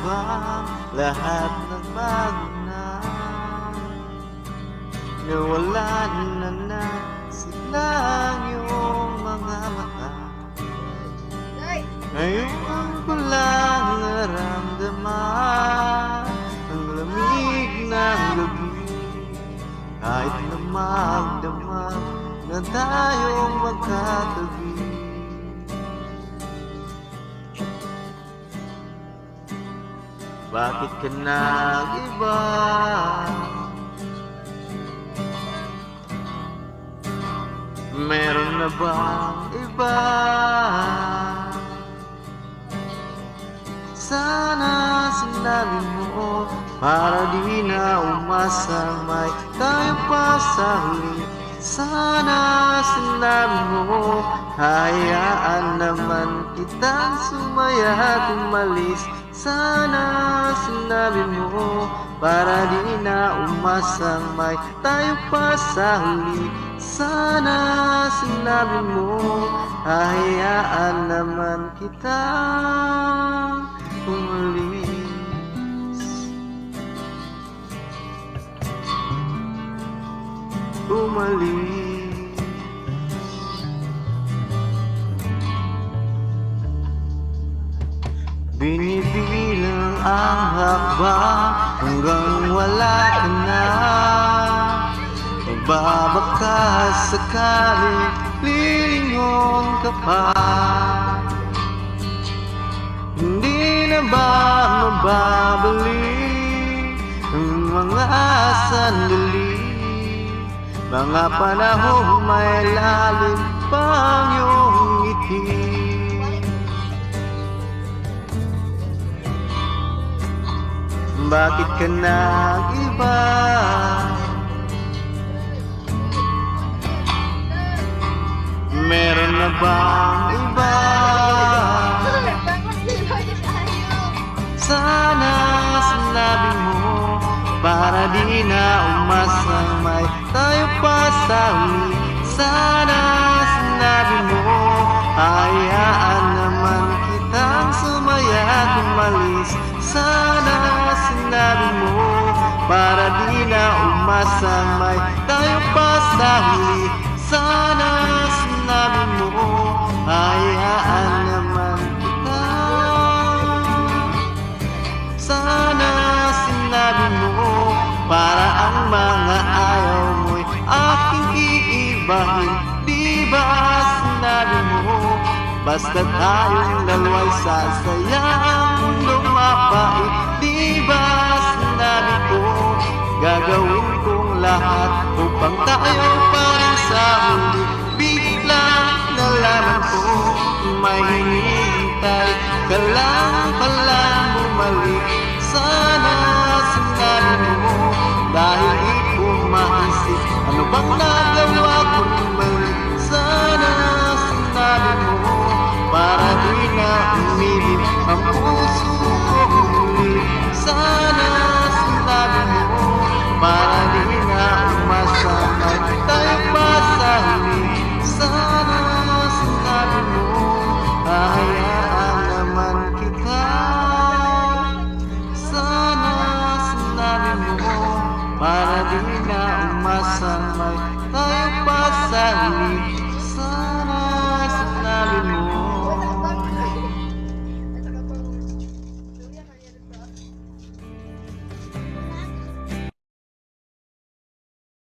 bang lahat ng magna? Nawalan na ng siglang iyong mga mata. Ngayon ko lang naramdaman ang lamig ng gabi. Kahit na magdamag na tayong magkatabi. Bakit ka nag-iba? Meron na bang iba? Sana sinabi mo para di na umasang may tayo pa sa huli. Sana sinabi mo hayaan naman kitang sumaya at umalis. Sana sinabi mo para di na umasang may tayo pa sa huli. Sana sinabi mo hayaan naman kitang umalis. Umalis. Binibilang ang hakbang hanggang wala ka na. Magbabaka sakaling lilingon ka pa. Hindi na ba mababalik ang mga sandali, mga panahon may lalim pang iyong ngiti? Bakit ka nag-iba? Meron na bang iba? Sana sinabi mo para di na umasang may tayo pa sa huli. Sana sinabi mo hayaan naman kitang sumaya at umalis. Sana sinabi mo para di na umasang may tayo pa sa huli. Sana sinabi mo hayaan naman kita. Sana sinabi mo para ang mga ayaw mo'y aking iibahin. Di ba sinabi mo basta tayong dalawa'y sasayang mundong mapait? Di ba sinabi ko gagawin kong lahat upang tayo pa rin sa huli? Biglang nalaman ko may hinihintay ka lang palang bumalik. Sana sinabi mo dahil di ko maisip ano bang nagawa kong mali. Sana sinabi mo para di na umilip ang puso ko muli. Sana sinabi mo para di na umasang ay tayo pa sa huli. Sana sinabi mo hayaan naman kita. Sana sinabi mo para di na umasang ay tayo pa sa huli.